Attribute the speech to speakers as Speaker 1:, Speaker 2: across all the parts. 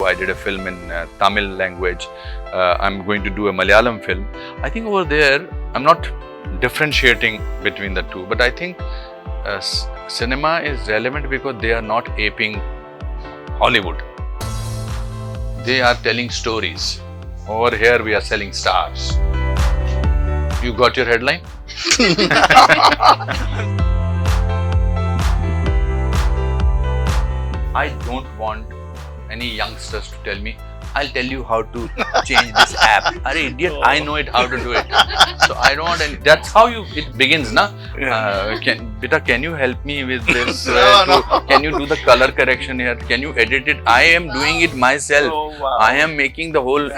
Speaker 1: I did a film in Tamil language. I'm going to do a Malayalam film. I think over there, I'm not differentiating between the two, but I think cinema is relevant because they are not aping Hollywood. They are telling stories. Over here, we are selling stars. You got your headline? I don't want any youngsters to tell me, I'll tell you how to change this app. Arey idiot, I know it how to do it. So I don't want any, that's how it begins, na? Can you help me with this? Can you do the color correction here? Can you edit it? I am doing it myself.
Speaker 2: Oh, wow.
Speaker 1: I am making the whole...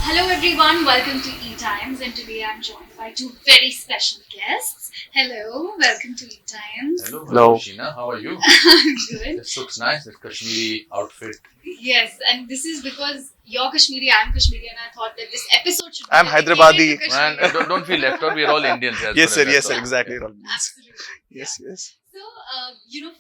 Speaker 3: Hello everyone, welcome to ETimes, and today I'm joined by two very special guests. Hello, welcome to ETimes.
Speaker 1: Hello, Sheena, how are you?
Speaker 3: I'm good.
Speaker 1: This looks nice, this Kashmiri outfit.
Speaker 3: Yes, and this is because you're Kashmiri, I'm Kashmiri, and I thought that this episode should be
Speaker 2: I'm
Speaker 3: dedicated
Speaker 2: Hyderabadi.
Speaker 3: to Kashmir.
Speaker 1: Man, don't feel left out, we are all Indians.
Speaker 2: Yes, sir. Yes, sir.
Speaker 1: sir.
Speaker 2: Exactly.
Speaker 3: Absolutely.
Speaker 2: Yes, yes.
Speaker 3: So,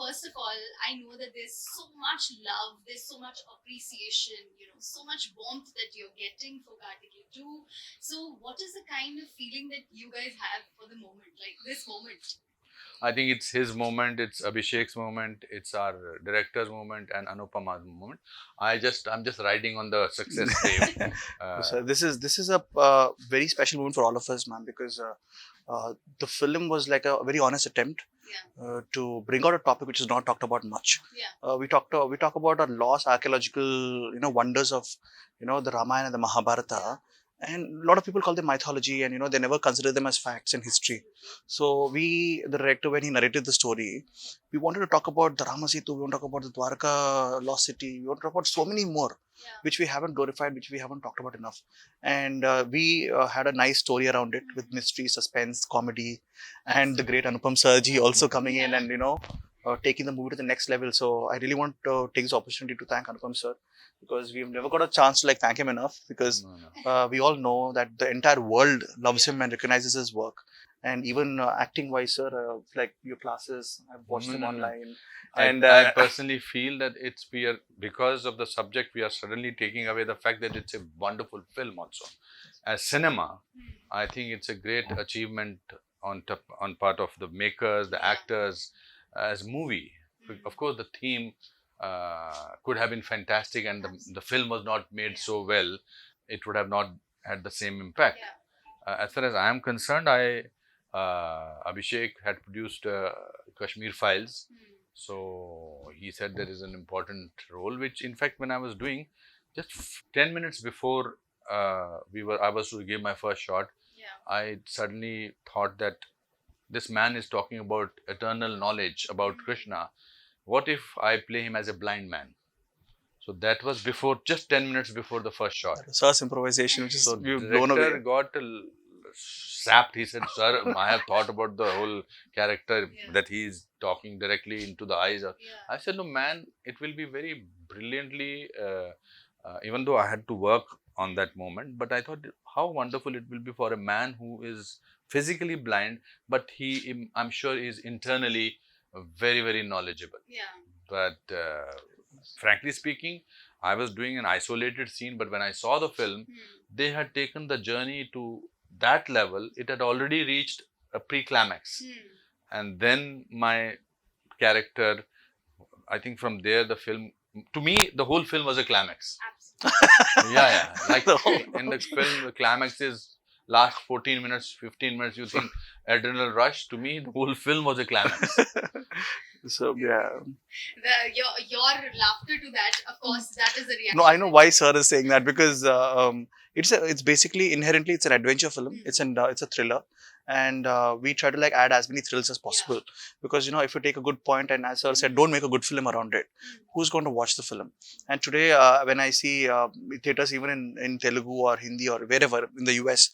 Speaker 3: first of all, I know that there's so much love, there's so much appreciation, so much warmth that you're getting for Karthikeya too. So, what is the kind of feeling that you guys have for the moment, like this moment?
Speaker 1: I think it's his moment, it's Abhishek's moment, it's our director's moment and Anupam's moment. I'm just riding on the success wave.
Speaker 2: So this is a very special moment for all of us, man, because the film was like a very honest attempt to bring out a topic which is not talked about much.
Speaker 3: Yeah.
Speaker 2: We talk about our lost archaeological wonders of the Ramayana and the Mahabharata. And a lot of people call them mythology, and they never consider them as facts in history. So the director, when he narrated the story, we wanted to talk about the Ramasetu, we want to talk about the Dwarka lost city, we want to talk about so many more, which we haven't glorified, which we haven't talked about enough. And we had a nice story around it with mystery, suspense, comedy, and the great Anupam Kher also coming in and taking the movie to the next level. So I really want to take this opportunity to thank Anupam Sir, because we've never got a chance to thank him enough, because we all know that the entire world loves him and recognizes his work. And even acting wise, sir, like your classes, I've watched them online. And
Speaker 1: I personally feel that because of the subject, we are suddenly taking away the fact that it's a wonderful film also. As cinema, I think it's a great achievement on part of the makers, the actors, as movie. Of course, the theme could have been fantastic, and the film was not made so well, it would have not had the same impact. As far as I am concerned, Abhishek had produced Kashmir Files, so he said there is an important role, which in fact when I was doing, just 10 minutes before I was to give my first shot, I suddenly thought that this man is talking about eternal knowledge about Krishna. What if I play him as a blind man? So that was just 10 minutes before the first shot.
Speaker 2: Sir's improvisation, which is we've blown away.
Speaker 1: Got sapped. He said, "Sir, I have thought about the whole character that he is talking directly into the eyes." I said, "No, man, it will be very brilliantly." Even though I had to work on that moment, but I thought how wonderful it will be for a man who is physically blind, but I'm sure is internally very, very knowledgeable. But frankly speaking, I was doing an isolated scene, but when I saw the film, they had taken the journey to that level. It had already reached a pre-climax. And then my character, I think from there the film, to me, the whole film was a climax.
Speaker 3: Absolutely.
Speaker 1: Like in the film, the climax is last 14 minutes, 15 minutes, you think adrenal rush. To me, the whole film was a climax.
Speaker 2: So,
Speaker 3: your laughter to that, of course, that is the reaction.
Speaker 2: No, I know why Sir is saying that, because it's basically inherently it's an adventure film. It's a thriller, and we try to add as many thrills as possible. Because if you take a good point, and as Sir said, don't make a good film around it, who's going to watch the film? And today, when I see theaters even in Telugu or Hindi or wherever in the US,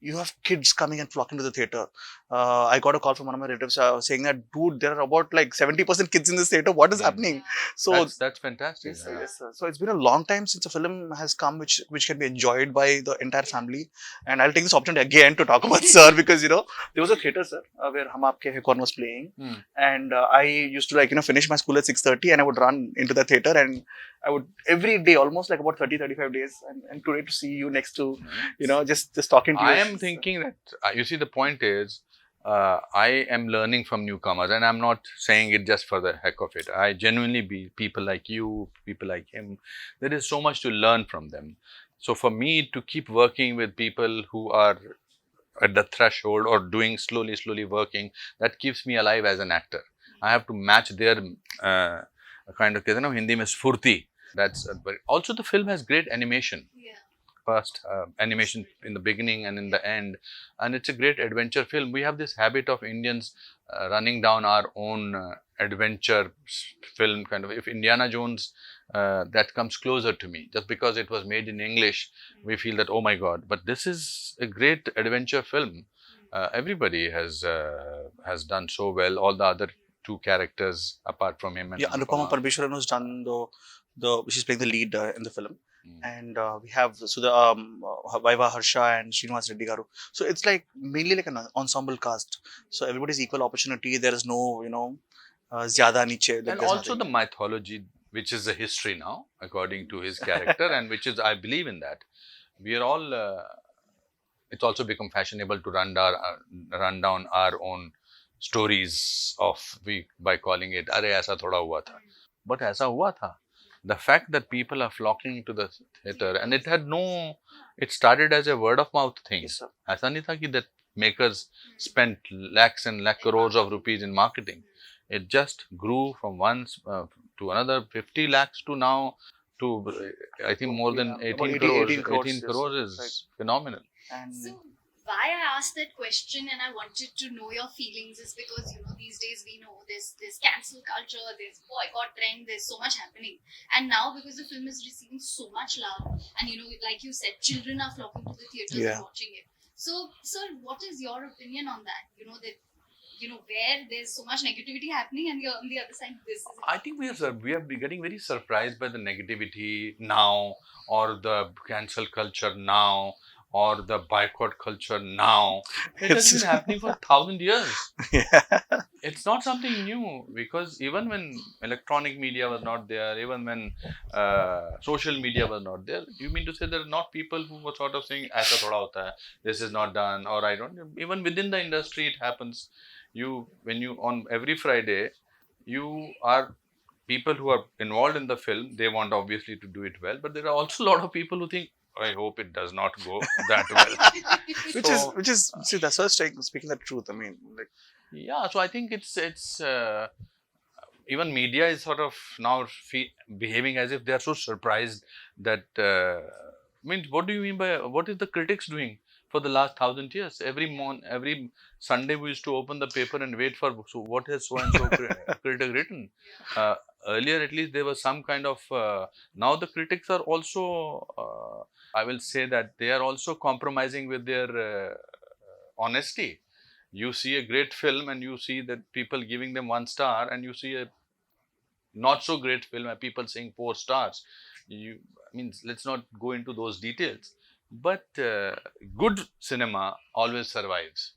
Speaker 2: you have kids coming and flocking to the theater. I got a call from one of my relatives saying that, dude, there are about like 70% kids in this theater. What is happening? So
Speaker 1: That's fantastic.
Speaker 2: yes, sir, yes, sir. So it's been a long time since a film has come which can be enjoyed by the entire family. And I'll take this opportunity again to talk about Sir, because there was a theater, sir, where Hum Aapke Hai Kaun was playing, and I used to finish my school at 6:30 and I would run into the theater, and I would every day, almost like about 30-35 days, and today to see you next to just talking to you.
Speaker 1: I am thinking that you see, the point is, I am learning from newcomers, and I'm not saying it just for the heck of it. I genuinely be people like you, people like him. There is so much to learn from them. So for me to keep working with people who are at the threshold or doing slowly working, that keeps me alive as an actor. I have to match their kind of, Hindi mein spurti. That's but also the film has great animation. First animation in the beginning and in the end, and it's a great adventure film. We have this habit of Indians running down our own adventure film kind of. If Indiana Jones, that comes closer to me, just because it was made in English, we feel that, oh my god. But this is a great adventure film. Everybody has done so well. All the other two characters apart from him and
Speaker 2: Anupama Parmeshwaran who's done she's playing the lead in the film. And we have Vaiva Harsha and Srinivas Reddy Garu. So it's like mainly like an ensemble cast. So everybody's equal opportunity. There is no, zyada niche.
Speaker 1: And also the mythology, which is a history now, according to his character, and which is, I believe in that. We are all, it's also become fashionable to run down our own stories by calling it, "Arey aisa thoda hua tha." But aisa hua tha. The fact that people are flocking to the theater, and it started as a word of mouth thing.
Speaker 2: Yes, sir.
Speaker 1: Aisa nahi tha ki that makers spent lakhs and lakh crores of rupees in marketing. It just grew from one to another, 50 lakhs to now to, I think, more than 18 crores. 18 crores is phenomenal.
Speaker 2: And
Speaker 3: so why I asked that question and I wanted to know your feelings is because these days we know there's cancel culture, there's boycott trend, there's so much happening, and now because the film is receiving so much love, and like you said, children are flocking to the theaters and watching it. So sir, what is your opinion on that? Where there's so much negativity happening, and you're on the other side, this is
Speaker 1: I think we are getting very surprised by the negativity now, or the cancel culture now, or the boycott culture now. It has been happening for 1,000 years. It's not something new, because even when electronic media was not there, even when social media was not there, you mean to say there are not people who were sort of saying, "Aisa thoda hota hai, this is not done," or I don't. Even within the industry, it happens. When you on every Friday, you are people who are involved in the film. They want obviously to do it well, but there are also a lot of people who think, I hope it does not go that well.
Speaker 2: which is see, that's first speaking the truth. I mean, like,
Speaker 1: yeah. So I think it's even media is sort of now behaving as if they are so surprised that. Means, what do you mean by what is the critics doing for the last 1,000 years? Every Sunday we used to open the paper and wait for what has so and so critic written. Earlier, at least, there was some kind of. Now the critics are also. I will say that they are also compromising with their honesty. You see a great film and you see that people giving them 1 star, and you see a not so great film and people saying 4 stars. Let's not go into those details. But good cinema always survives.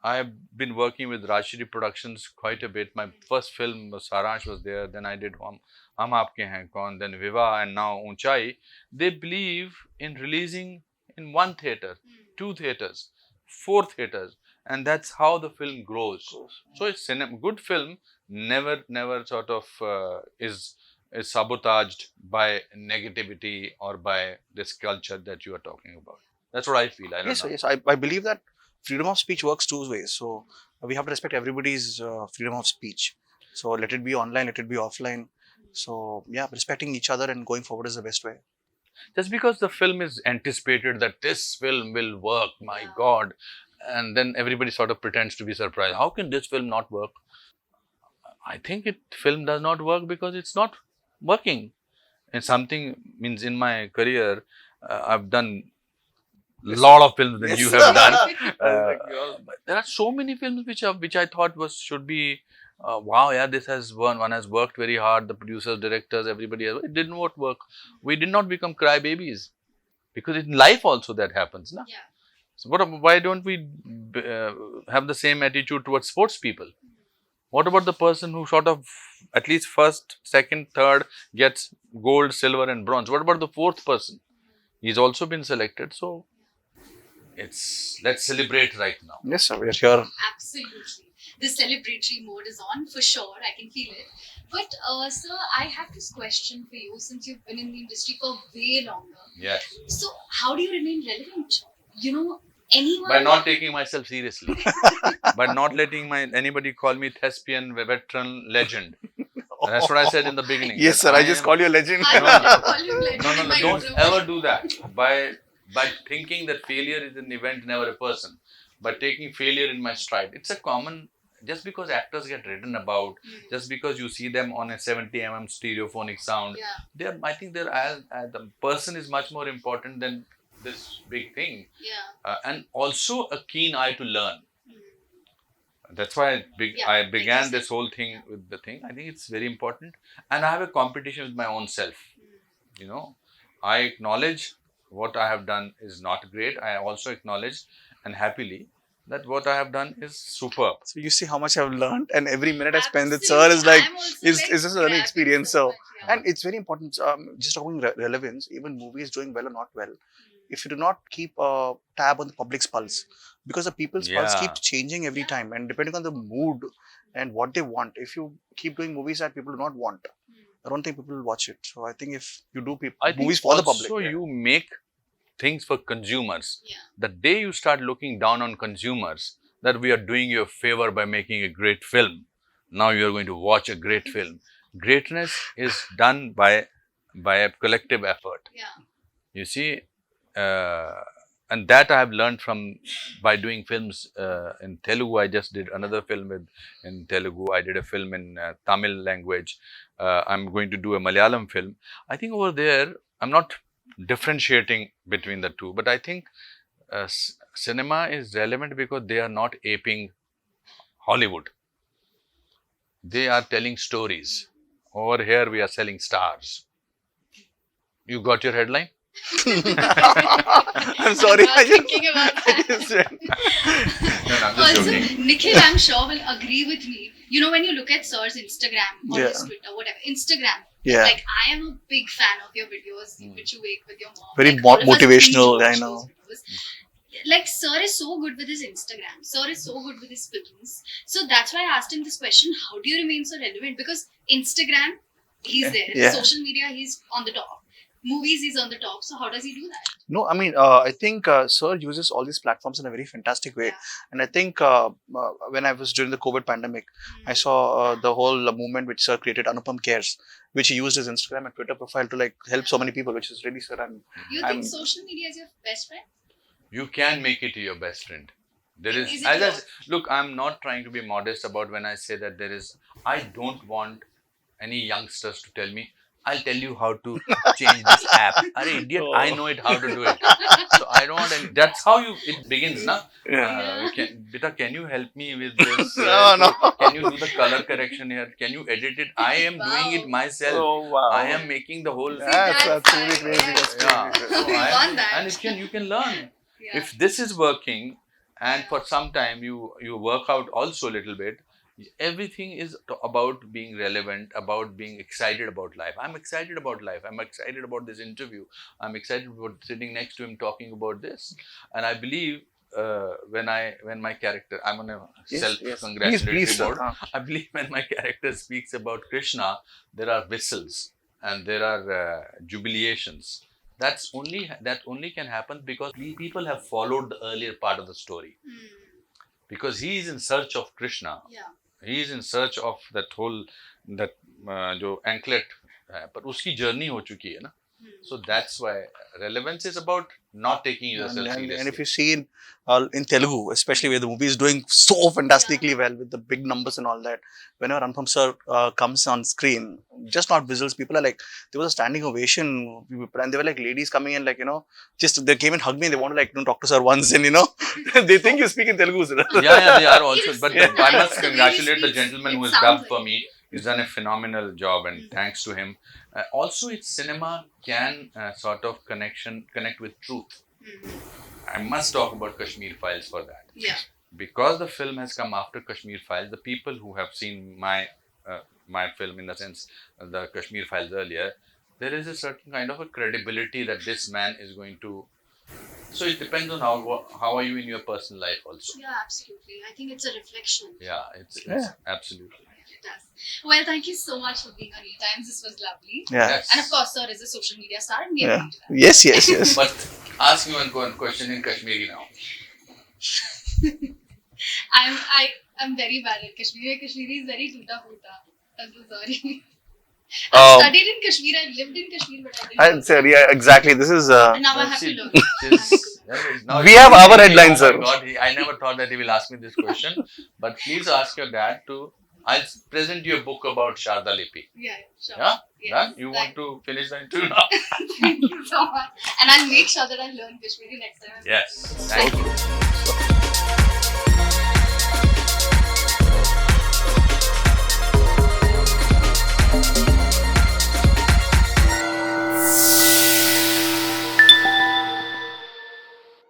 Speaker 1: I have been working with Rajshri Productions quite a bit. My first film, Saransh, was there. Then I did Hum Aapke Hain Kaun, then Viva, and now Unchai. They believe in releasing in 1 theater, 2 theaters, 4 theaters, and that's how the film grows. So it's good film never sort of is sabotaged by negativity or by this culture that you are talking about. That's what I feel. I don't know.
Speaker 2: Yes, I believe that freedom of speech works 2 ways. So we have to respect everybody's freedom of speech. So let it be online, let it be offline. So yeah, respecting each other and going forward is the best way.
Speaker 1: Just because the film is anticipated that this film will work, my God, and then everybody sort of pretends to be surprised. How can this film not work? I think film does not work because it's not working. And something means in my career, I've done lot of films that you
Speaker 2: Yes.
Speaker 1: have done.
Speaker 2: Thank you all.
Speaker 1: But there are so many films which I thought should be wow, yeah, this has one has worked very hard. The producers, directors, everybody has. It didn't work. We did not become crybabies because in life also that happens, na?
Speaker 3: Yeah.
Speaker 1: So why don't we have the same attitude towards sports people? What about the person who sort of at least first, second, third gets gold, silver, and bronze? What about the fourth person? He's also been selected. So let's celebrate right now.
Speaker 2: Yes, sir. We are here.
Speaker 3: Absolutely. The celebratory mode is on for sure. I can feel it. But, sir, I have this question for you since you've been in the industry for way longer.
Speaker 1: Yes.
Speaker 3: So, how do you remain relevant? You know, anyone.
Speaker 1: By not taking myself seriously. By not letting anybody call me thespian, veteran, legend. That's what I said in the beginning.
Speaker 2: Yes, sir. I just call you a legend.
Speaker 3: I will call you legend.
Speaker 1: No. Don't ever do that. By thinking that failure is an event, never a person. By taking failure in my stride. It's a common. Just because actors get written about, just because you see them on a 70 stereophonic sound, I think the person is much more important than this big thing.
Speaker 3: Yeah.
Speaker 1: And also a keen eye to learn. That's why I began this whole thing with the thing. I think it's very important. And I have a competition with my own self. You know, I acknowledge what I have done is not great. I also acknowledge and happily that what I have done is superb.
Speaker 2: So you see how much I've learned, and every minute I spend with
Speaker 3: Absolutely.
Speaker 2: sir is like
Speaker 3: I'm also
Speaker 2: is
Speaker 3: like
Speaker 2: just a learning
Speaker 3: grabbing
Speaker 2: experience.
Speaker 3: so
Speaker 2: So
Speaker 3: much, yeah.
Speaker 2: and it's very important. Just talking relevance, even movies doing well or not well, if you do not keep a tab on the public's pulse, because the people's pulse
Speaker 1: Yeah.
Speaker 2: keeps changing every time, and depending on the mood and what they want, if you keep doing movies that people do not want, I don't think people will watch it. So I think if you do movies for the public,
Speaker 1: So you make things for consumers.
Speaker 3: Yeah.
Speaker 1: The day you start looking down on consumers, that we are doing you a favor by making a great film. Now you are going to watch a great film. Greatness is done by a collective effort.
Speaker 3: Yeah.
Speaker 1: You see, and that I have learned by doing films in Telugu. I just did another film in Telugu. I did a film in Tamil language. I'm going to do a Malayalam film. I think over there, I'm not differentiating between the two, but I think cinema is relevant because they are not aping Hollywood. They are telling stories. Over here, we are selling stars. You got your headline?
Speaker 2: I'm sorry.
Speaker 3: I'm not thinking about that.
Speaker 1: No, I'm just
Speaker 3: Also,
Speaker 1: joking.
Speaker 3: Nikhil, I'm sure will agree with me. You know, when you look at Sir's Instagram or
Speaker 2: Yeah.
Speaker 3: his Twitter, whatever, Instagram,
Speaker 2: Yeah.
Speaker 3: like I am a big fan of your videos, which you make with your mom.
Speaker 2: Very
Speaker 3: like, all of us
Speaker 2: motivational,
Speaker 3: binge watch
Speaker 2: I know.
Speaker 3: those videos. Like, Sir is so good with his Instagram. Sir is so good with his films. So that's why I asked him this question: how do you remain so relevant? Because Instagram, he's there.
Speaker 2: Yeah.
Speaker 3: Social media, he's on the top. Movies, he's on the top. So how does he do that?
Speaker 2: No, I mean, I think Sir uses all these platforms in a very fantastic way.
Speaker 3: Yeah.
Speaker 2: And I think when I was during the COVID pandemic, I saw the whole movement which Sir created, Anupam Kher, which he used his Instagram and Twitter profile to like help so many people, which is really, Sir.
Speaker 3: You think
Speaker 2: I'm-
Speaker 3: social media is your best friend?
Speaker 1: You can make it your best friend. There is,
Speaker 3: Is it
Speaker 1: as I
Speaker 3: your-
Speaker 1: s- look, I'm not trying to be modest about when I say that I don't want any youngsters to tell me, I'll tell you how to change this app. Arey idiot,
Speaker 2: Oh.
Speaker 1: I know it how to do it. So I don't want any, that's how it begins, na?
Speaker 2: Yeah.
Speaker 1: Can you help me with this?
Speaker 2: No.
Speaker 1: Can you do the color correction here? Can you edit it? I am doing it myself.
Speaker 2: Oh, wow.
Speaker 1: I am making the whole.
Speaker 2: That's really
Speaker 3: fine.
Speaker 2: crazy.
Speaker 3: Yeah.
Speaker 2: That's
Speaker 1: Yeah.
Speaker 2: really
Speaker 1: So
Speaker 2: crazy.
Speaker 3: We
Speaker 1: I-
Speaker 3: want that.
Speaker 1: and you can learn.
Speaker 3: Yeah.
Speaker 1: If this is working and for some time you work out also a little bit, everything is about being relevant, about being excited about life. I'm excited about life. I'm excited about this interview. I'm excited about sitting next to him talking about this. And I believe when my character, I'm on a self-congratulatory
Speaker 2: Please,
Speaker 1: mode.
Speaker 2: sir.
Speaker 1: I believe when my character speaks about Krishna, there are whistles and there are jubilations. That only can happen because people have followed the earlier part of the story. Because he is in search of Krishna.
Speaker 3: Yeah.
Speaker 1: He is in search of that जो anklet है, पर उसकी journey हो चुकी है ना. So that's why relevance is about not taking yourself seriously.
Speaker 2: And if you see in Telugu, especially where the movie is doing so fantastically well with the big numbers and all that, whenever Anupam sir comes on screen, just not whistles. People are like, there was a standing ovation, and they were like ladies coming in, like, just they came and hugged me. And they want to like talk to sir once, and they think you speak in Telugu. Sir.
Speaker 1: Yeah, they are also. But
Speaker 3: Yes.
Speaker 1: I must congratulate the gentleman who
Speaker 3: It
Speaker 1: has
Speaker 3: sounds
Speaker 1: dubbed
Speaker 3: like
Speaker 1: for
Speaker 3: it.
Speaker 1: me. He's done a phenomenal job, and thanks to him. Also, its cinema can sort of connect with truth. I must talk about Kashmir Files for that.
Speaker 3: Yeah.
Speaker 1: Because the film has come after Kashmir Files, the people who have seen my film, in the sense the Kashmir Files earlier, there is a certain kind of a credibility that this man is going to. So it depends on how are you in your personal life also.
Speaker 3: Yeah, absolutely. I think it's a reflection.
Speaker 1: Yeah, it's absolutely.
Speaker 3: It does. Well, thank you so much for being on ETimes. This was lovely.
Speaker 2: Yeah.
Speaker 1: Yes.
Speaker 3: And of course, sir is a social media star, and we
Speaker 2: Yeah.
Speaker 3: agree to that.
Speaker 2: Yes, yes, yes.
Speaker 1: But ask me one question in Kashmiri now.
Speaker 3: I'm very bad at Kashmiri. Kashmiri is very tuta futa. I'm so sorry. I
Speaker 2: Um,
Speaker 3: studied in Kashmir. I lived in Kashmir, but I didn't.
Speaker 2: I'd say, yeah, exactly. This is.
Speaker 3: And now I have to
Speaker 1: See,
Speaker 3: learn.
Speaker 1: now
Speaker 2: We
Speaker 1: he's
Speaker 2: have our
Speaker 1: thinking,
Speaker 2: headlines,
Speaker 1: oh my
Speaker 2: sir.
Speaker 1: God, I never thought that he will ask me this question. But please ask your dad to. I'll present you a book about Sharda Lipi.
Speaker 3: Yeah, sure.
Speaker 1: Yeah?
Speaker 3: Yes.
Speaker 1: Done? You want to finish the interview now?
Speaker 3: Thank you so much. And I'll make sure that I learn Kashmiri next time.
Speaker 1: Yes. Thank you.